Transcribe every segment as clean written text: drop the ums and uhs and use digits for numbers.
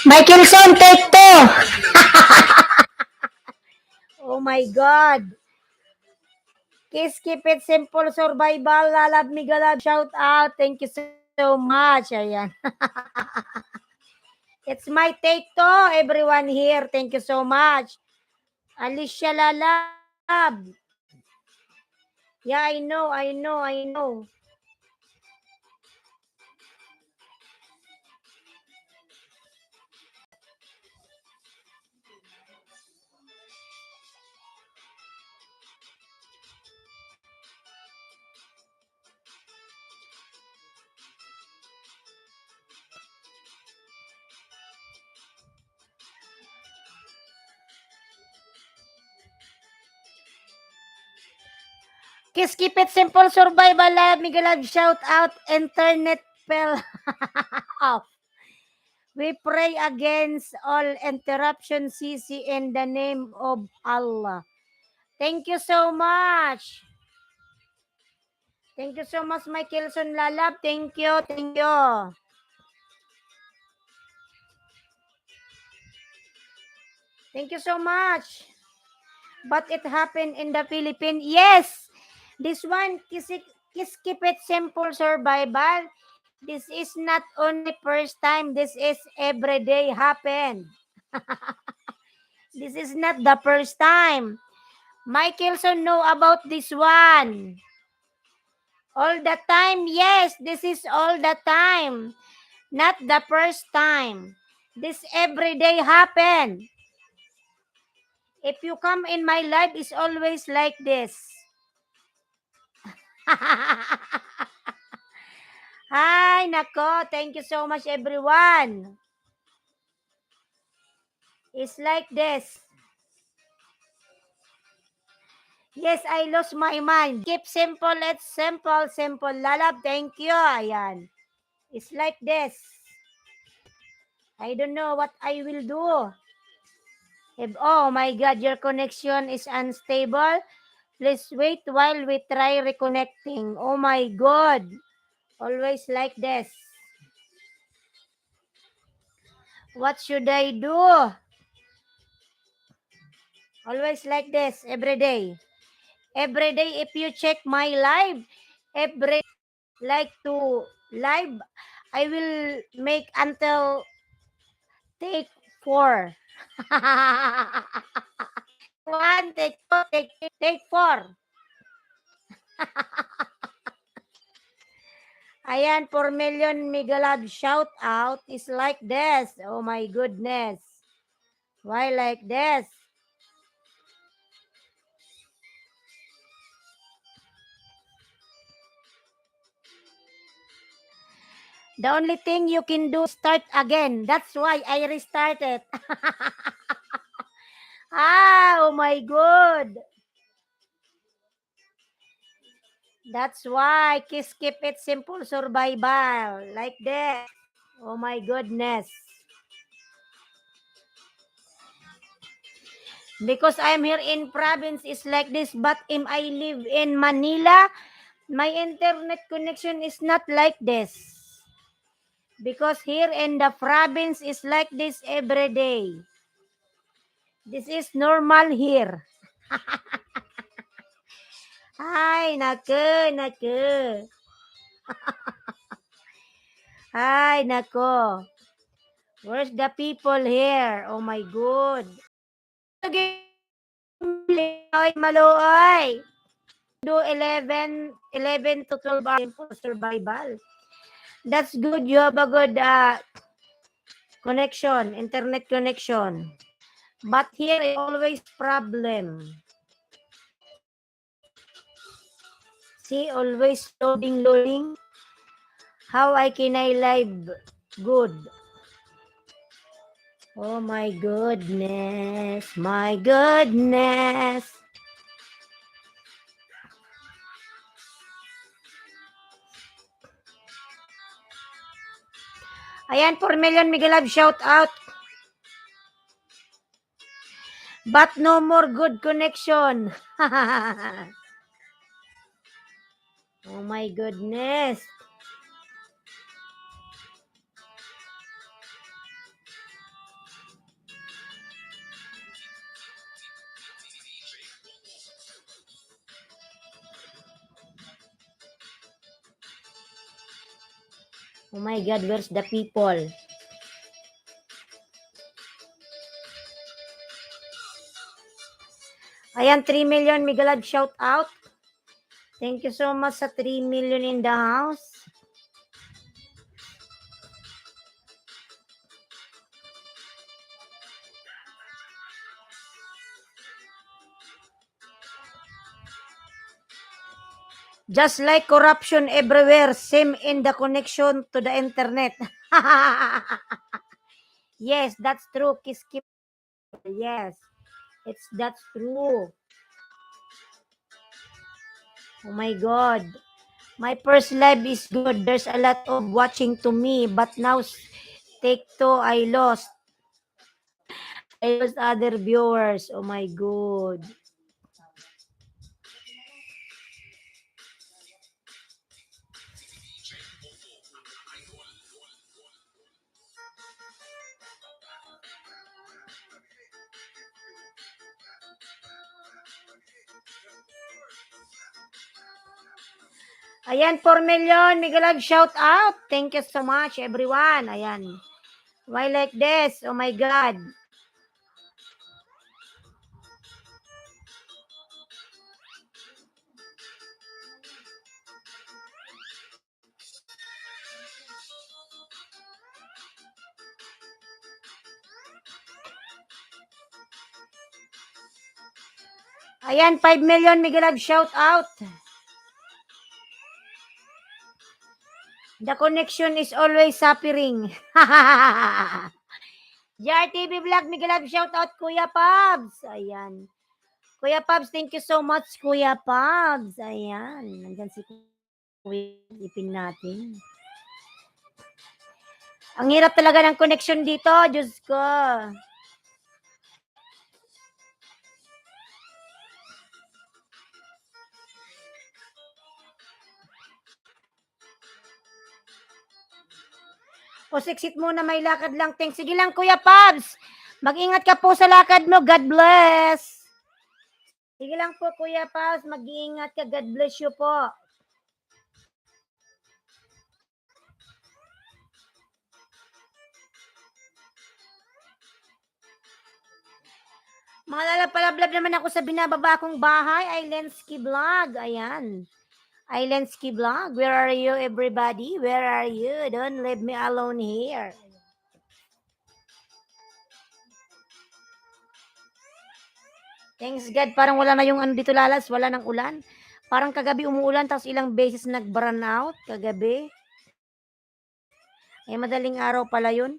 Michelson, take two. Oh my God. Kiss, keep it simple, survival, lalab, migalab, shout out. Thank you so much. Ayan. It's my take to, everyone here. Thank you so much. Alicia Lalab. Yeah, I know. Kiss, keep it simple, survival, love, migalab, shout out, internet fell off. We pray against all interruption, CC, in the name of Allah. Thank you so much. Thank you so much, Michaelson Lalab. Thank you. Thank you so much. But it happened in the Philippines. Yes, this one, kiss, keep it simple, survival. This is not only first time. This is everyday happen. This is not the first time. Michaelson know about this one. All the time, yes, this is all the time. Not the first time. This everyday happen. If you come in my life, it's always like this. Hi, nako. Thank you so much, everyone. It's like this. Yes, I lost my mind. Keep simple, it's simple, simple. Lalab, thank you. Ayan. It's like this. I don't know what I will do. If, oh my God, your connection is unstable. Please wait while we try reconnecting. Oh my God. Always like this. What should I do? Always like this. Every day. Every day, if you check my live, every like to live, I will make until take 4. One, take 2, take 4. Ayan, 4 million Migalab shout out is like this. Oh my goodness. Why like this? The only thing you can do is start again. That's why I restarted. Oh my God. That's why kiss keep it simple survival. Like this. Oh my goodness. Because I'm here in province is like this, but if I live in Manila, my internet connection is not like this. Because here in the province is like this every day. This is normal here. Ay, naku. Ay, nako. Where's the people here? Oh my God. Ay, Maloy. Do 11 to 12 hours for survival. That's good. You have a good connection, internet connection. But here is always problem. See, always loading. How can I live good? Oh my goodness. Ayan, 4 million Miguelab shout out. But no more good connection. Oh my goodness. Oh my God, where's the people? Ayan, 3 million Migalad shout out. Thank you so much sa 3 million in the house. Just like corruption everywhere, same in the connection to the internet. Yes, that's true. Kiskip. Yes, that's true. Oh my God. My first live is good. There's a lot of watching to me, but now take two, I lost other viewers. Oh my God. Ayan, 4 million. Migalag shout out. Thank you so much, everyone. Ayan. Why like this? Oh my God. Ayan, 5 million. Migalag shout out. The connection is always suffering. JRTV Vlog, Migalag shout out, Kuya Pabs. Ayan. Kuya Pabs, thank you so much, Kuya Pabs. Ayan. Nandyan si Kuya. Ipin natin. Ang hirap talaga ng connection dito. Diyos ko. Exit muna, may lakad lang. Thanks. Sige lang, Kuya Pabs. Mag-ingat ka po sa lakad mo. God bless. Sige lang po, Kuya Pabs. Mag-iingat ka. God bless you po. Mga lalapalablab naman ako sa binababa kong bahay. Islandski Vlog. Ayan. Islandski Vlog. Where are you, everybody? Where are you? Don't leave me alone here. Thanks God, parang wala na yung ano dito lalas, wala ng ulan. Parang kagabi umuulan, tapos ilang beses nag-brown out kagabi. Eh, madaling araw pala yun.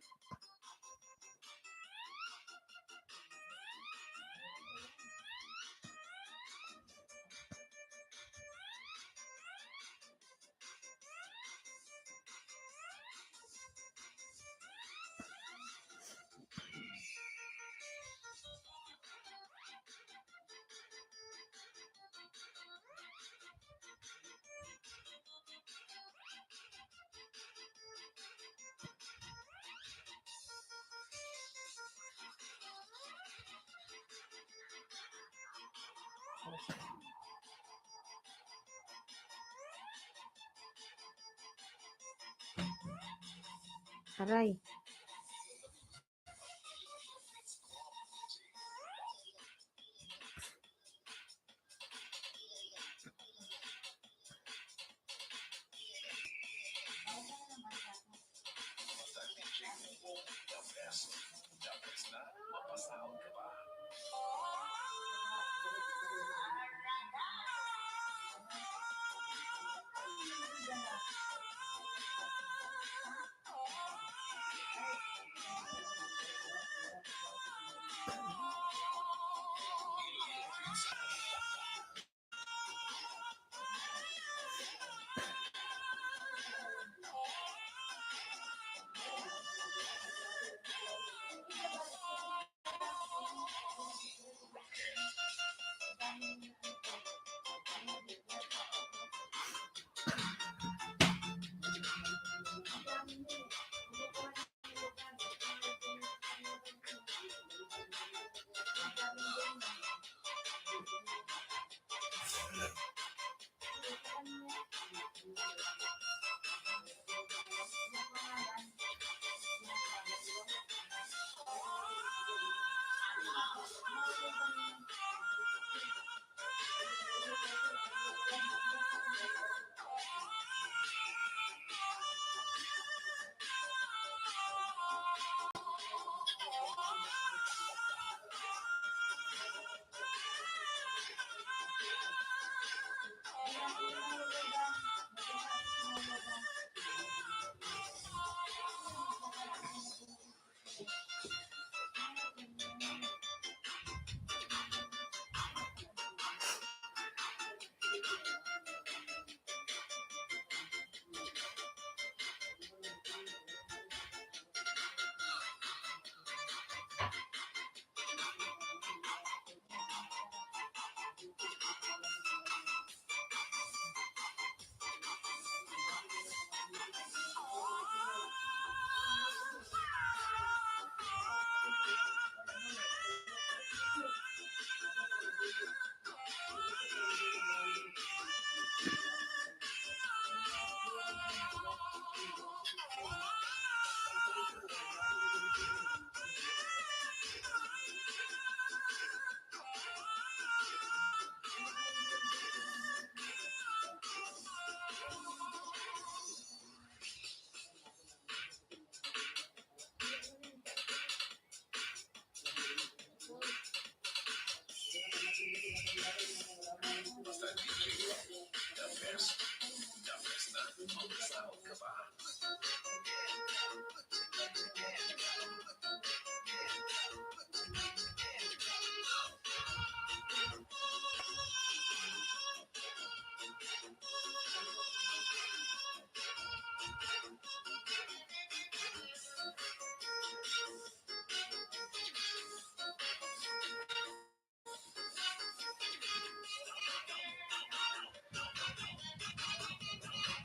Aray.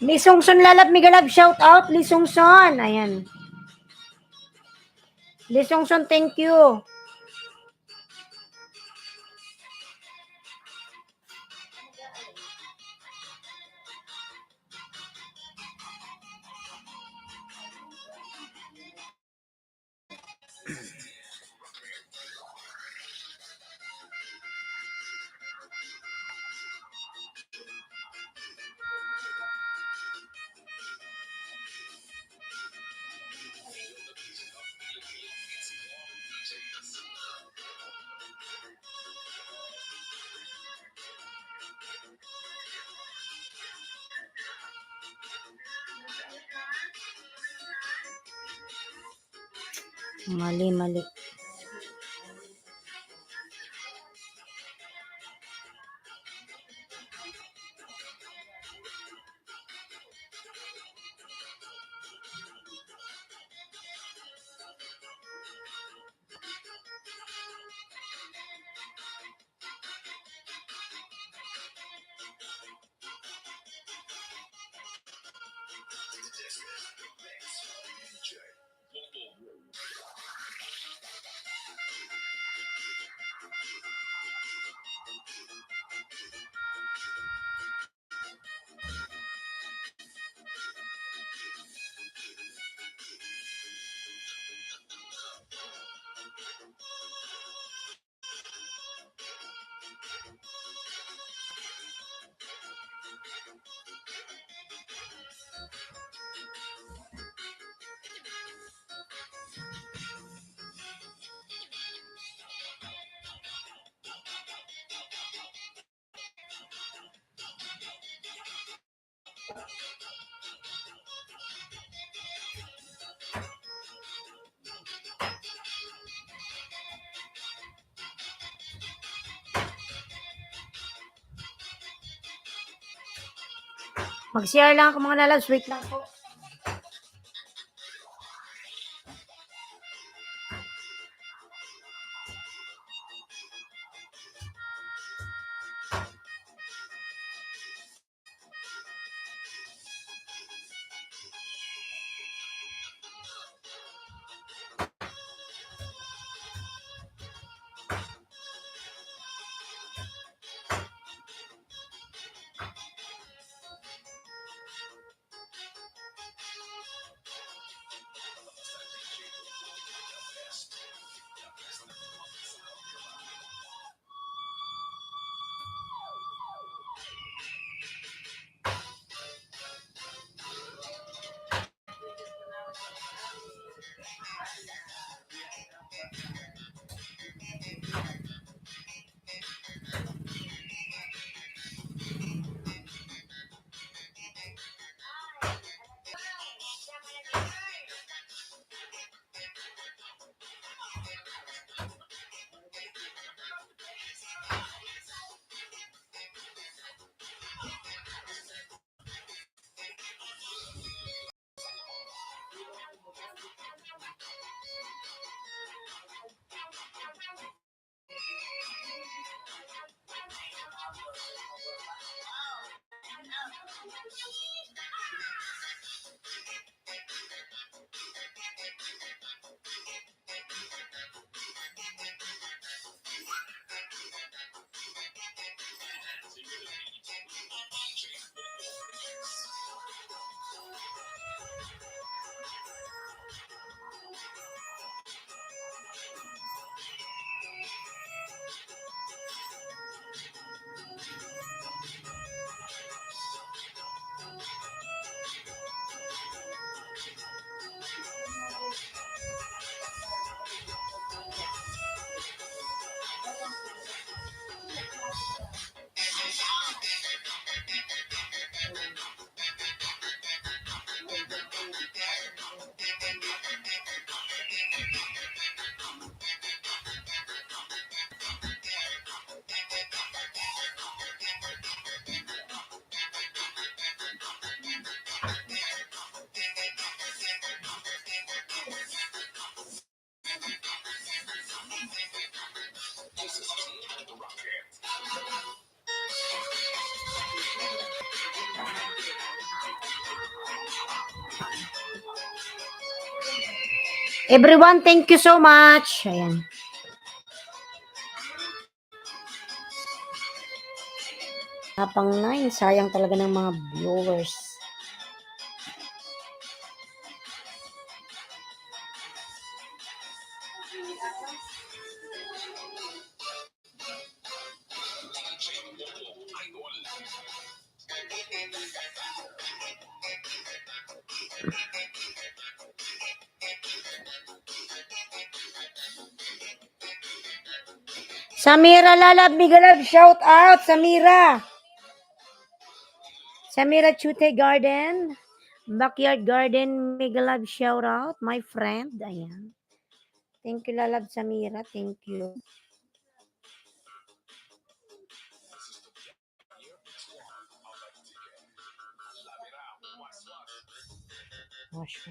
Lisongson lalab migalab, shout out Lisongson. Ayan. Lisongson, thank you. Mali. Mag-share lang ako mga lalabs. Wait lang po. Everyone, thank you so much. Ayan. Kapang 9, sayang talaga ng mga viewers. Samira Lalab, Migalab, shout out, Samira. Samira Chute Garden, Backyard Garden, Migalab, shout out, my friend. Ayan. Thank you, Lalab Samira. Thank you. Wash.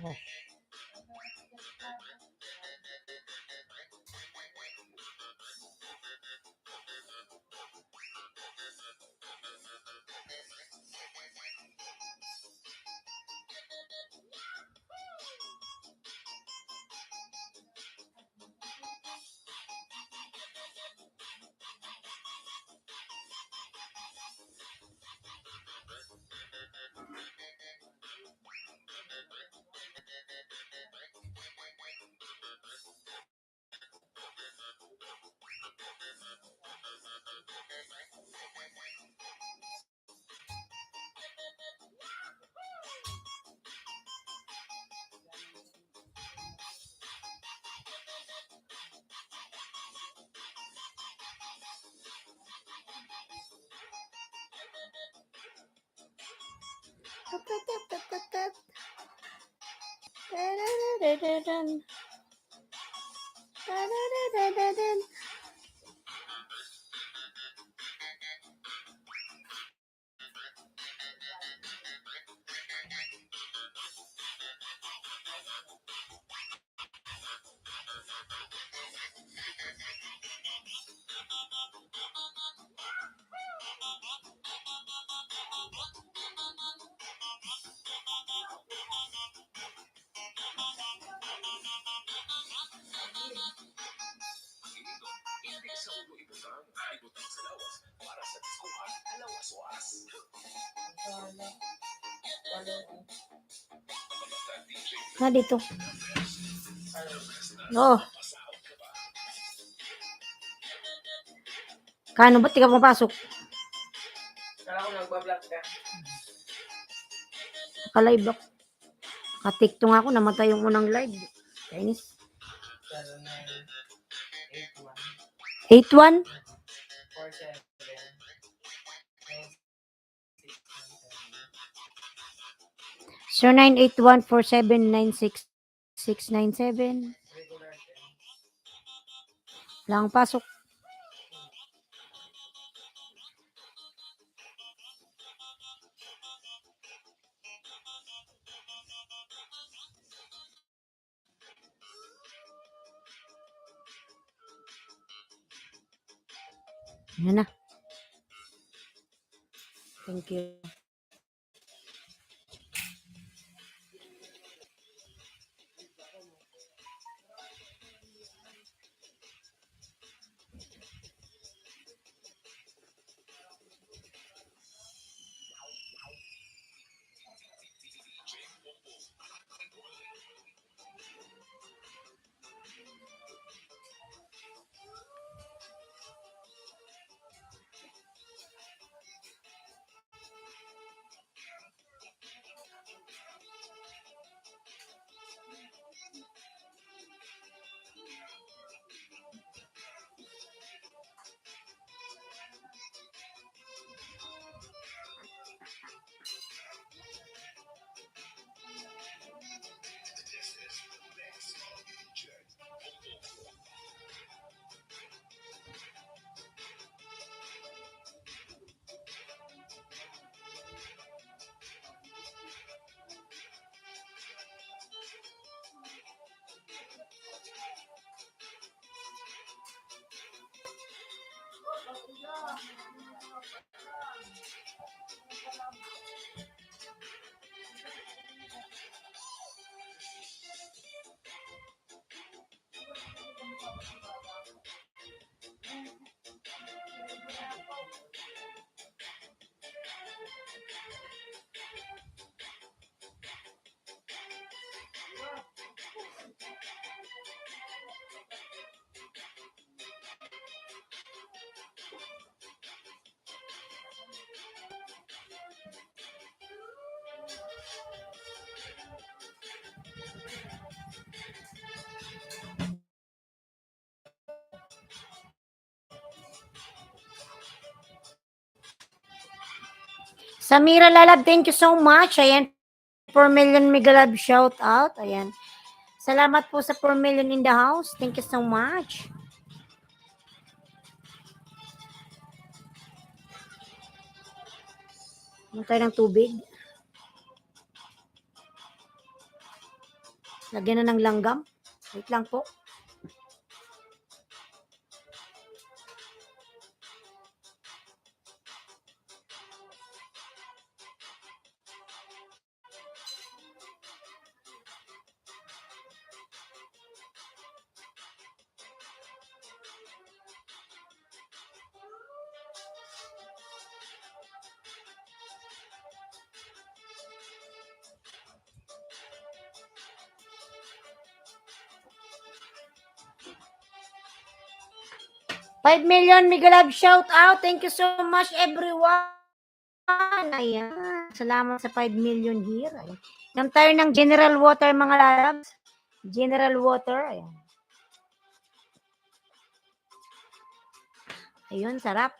Na dito. Oh. Kano ba't di ka pumapasok? Kala ko nagbablog ka. Ka-live ako. Ka-tiktok nga ako, namatay yung unang live. Kainis. 81? 0981-4796-697. Lang pasok. Yan na. Thank you. Samira Lalab, thank you so much. Ayan, 4 million mega love shout out. Ayan. Salamat po sa 4 million in the house. Thank you so much. Ano tayo ng tubig? Lagyan na ng langgam. Wait lang po. $5 million mega love shout out. Thank you so much everyone. Ayan. Salamat sa 5 million here. Ayan. Inom tayo ng General Water mga lalabs. General Water. Ayan. Ayun, sarap.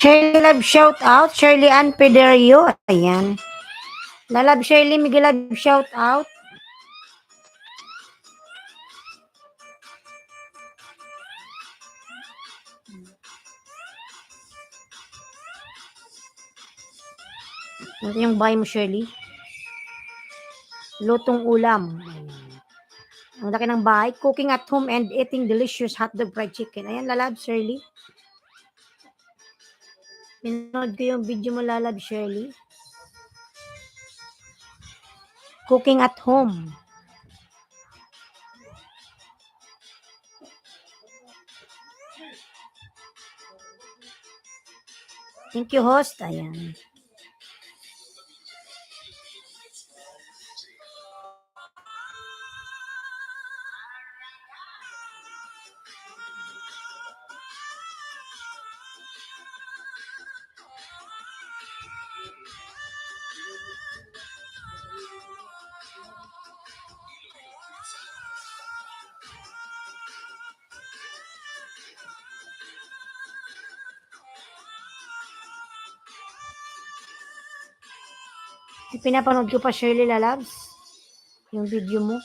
Shirley Love shout out. Shirley Ann Pederio. Ayan. Lalab Shirley Miguel Love shout out. Ito yung bahay mo, Shirley. Lutong ulam. Ang laki ng bahay. Cooking at home and eating delicious hotdog fried chicken. Ayan, lalab, Shirley. Pinanood ko yung video mo, lalab, Shirley. Cooking at home. Thank you, host. Ayan. Pinapanood ko pa, Shirley Lalabs, yung video mo.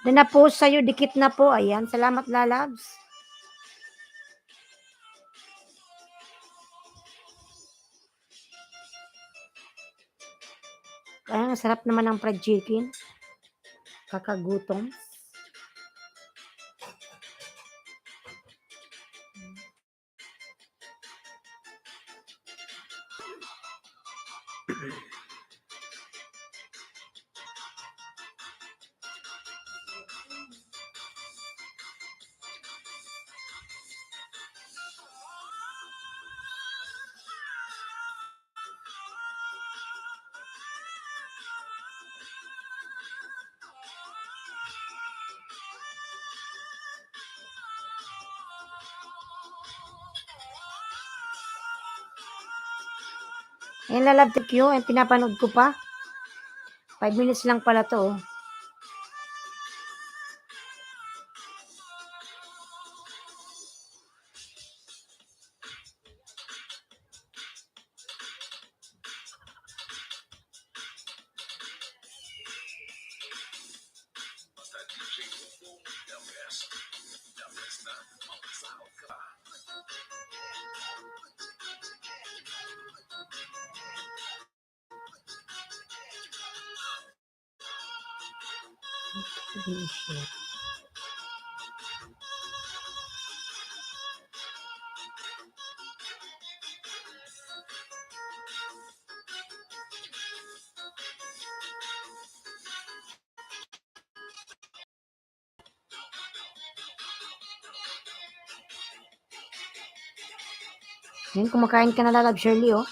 Then na-post sa'yo, dikit na po. Ayan, salamat, Lalabs. Ayan, sarap naman ng fried chicken. Kakagutom. Ayan, Lalab, thank you. Ayan, pinapanood ko pa. 5 minutes lang pala to. Ayan, kumakain ka na, Lalab, Shirley, oh.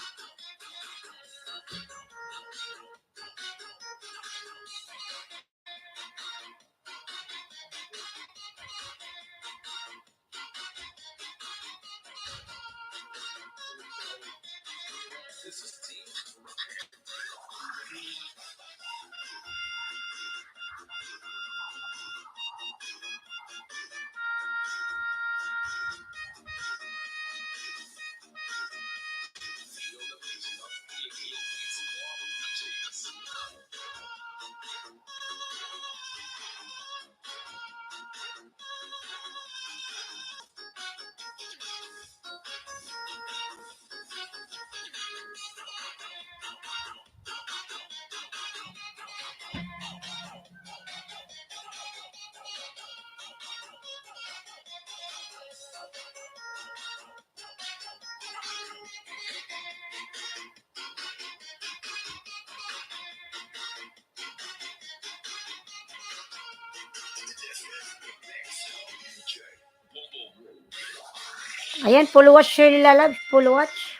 Ayan, full watch Shirley Lalab, full watch.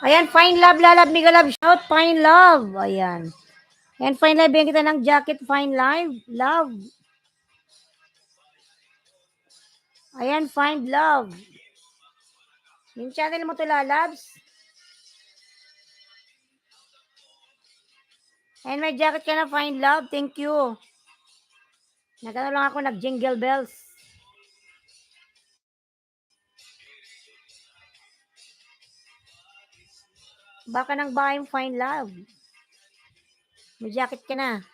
Ayan, Fine Love, Lalab, Mega Love, shout, Fine Love. Ayan. Ayan, Fine Love, bigyan kita ng jacket, Fine Live, Love. Ayan, Find Love. Yung channel mo to, Lalabs. And may jacket ka na, Find Love. Thank you. Nagano lang ako, nag-jingle bells. Baka nang bahay mo, Find Love. May jacket ka na.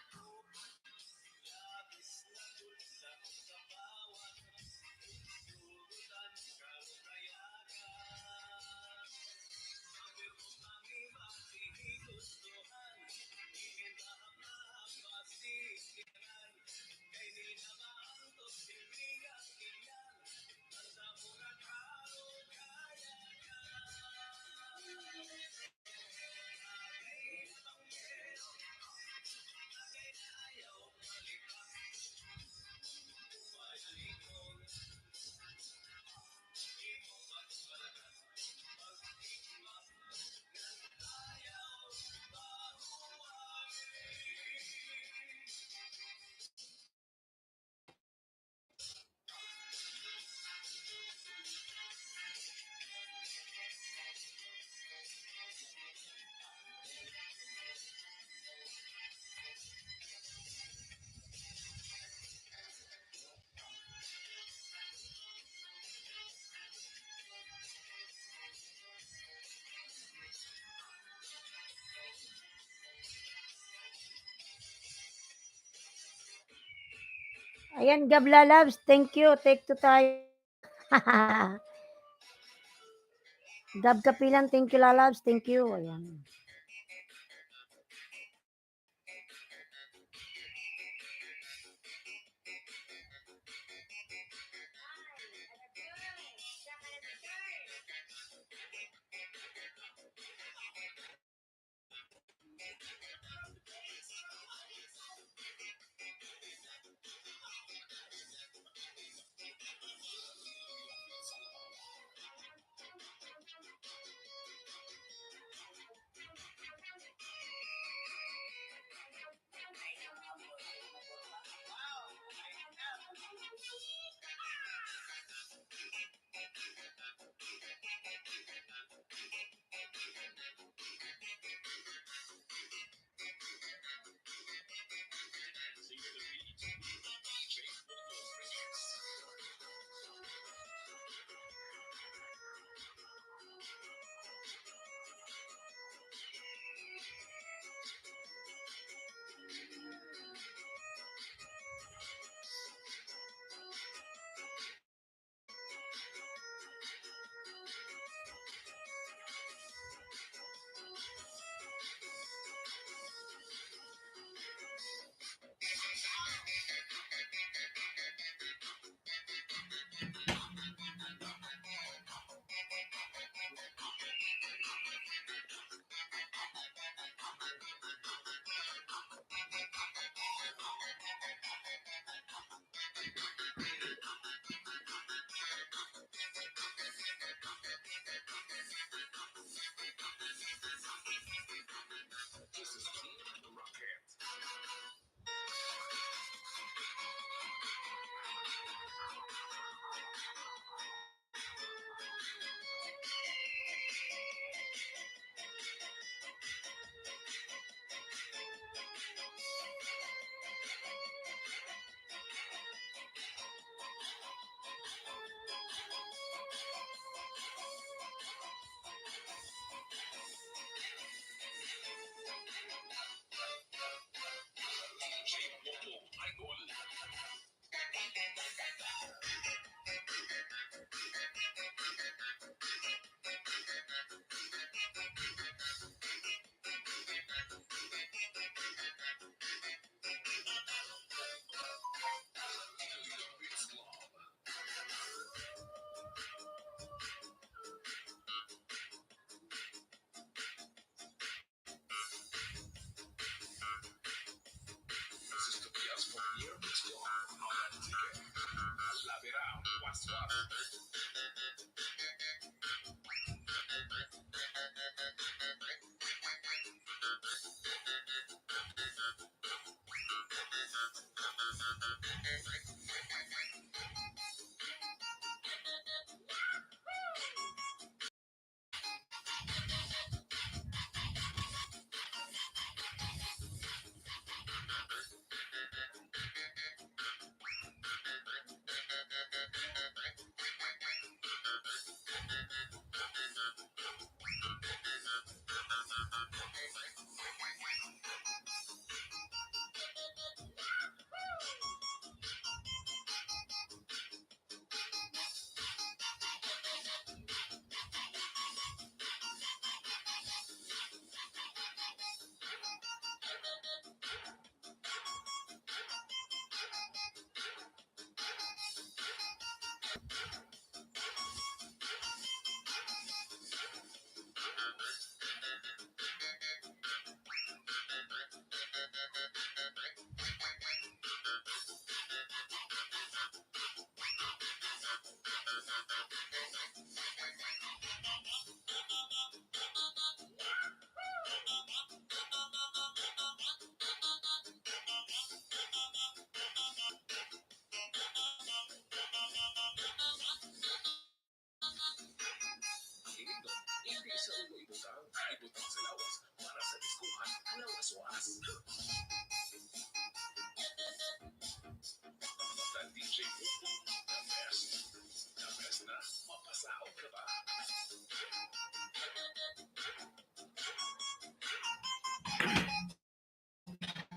Ayan, Gabla Labs. Thank you. Take two tayo. Gab Kapilan, thank you, Lalabs. Thank you. Ayan.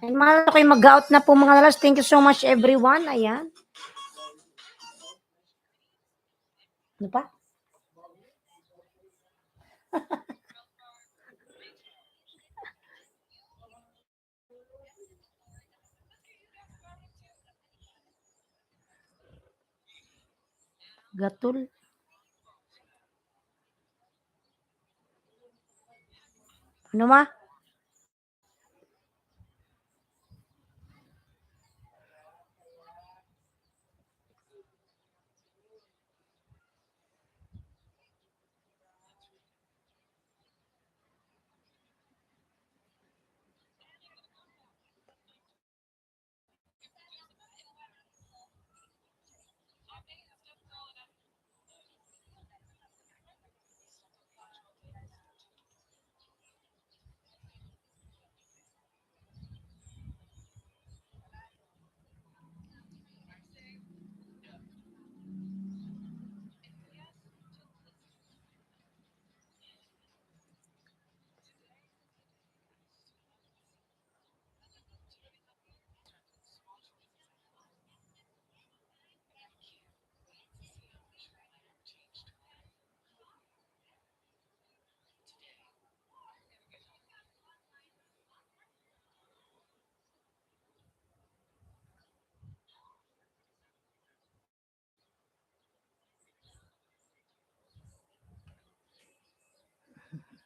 Ayan, mga kayo mag-out na po mga lalas. Thank you so much everyone. Ayan. Ano pa? Gatul. Ano ma?